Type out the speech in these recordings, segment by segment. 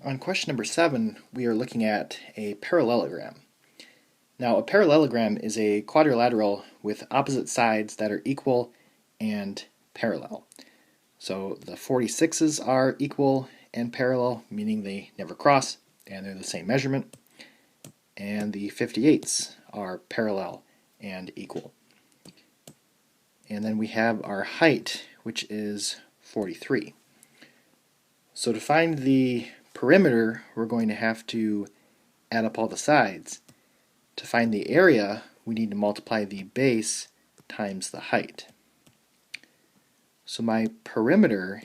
On question number 7, we are looking at a parallelogram. Now, a parallelogram is a quadrilateral with opposite sides that are equal and parallel. So the 46s are equal and parallel, meaning they never cross, and they're the same measurement. And the 58s are parallel and equal. And then we have our height, which is 43. So to find the perimeter, we're going to have to add up all the sides. To find the area, we need to multiply the base times the height. So my perimeter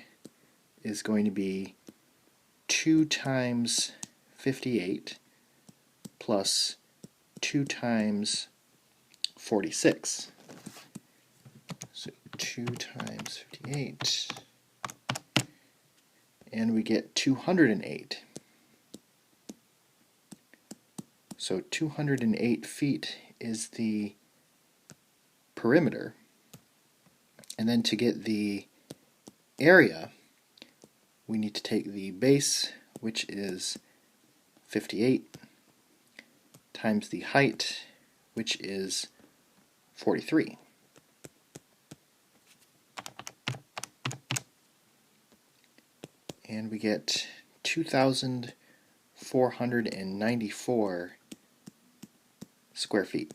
is going to be 2 times 58 plus 2 times 46. So 2 times 58, and we get 208. So 208 feet is the perimeter. And then to get the area, we need to take the base, which is 58, times the height, which is 43. And we get 2,494 square feet.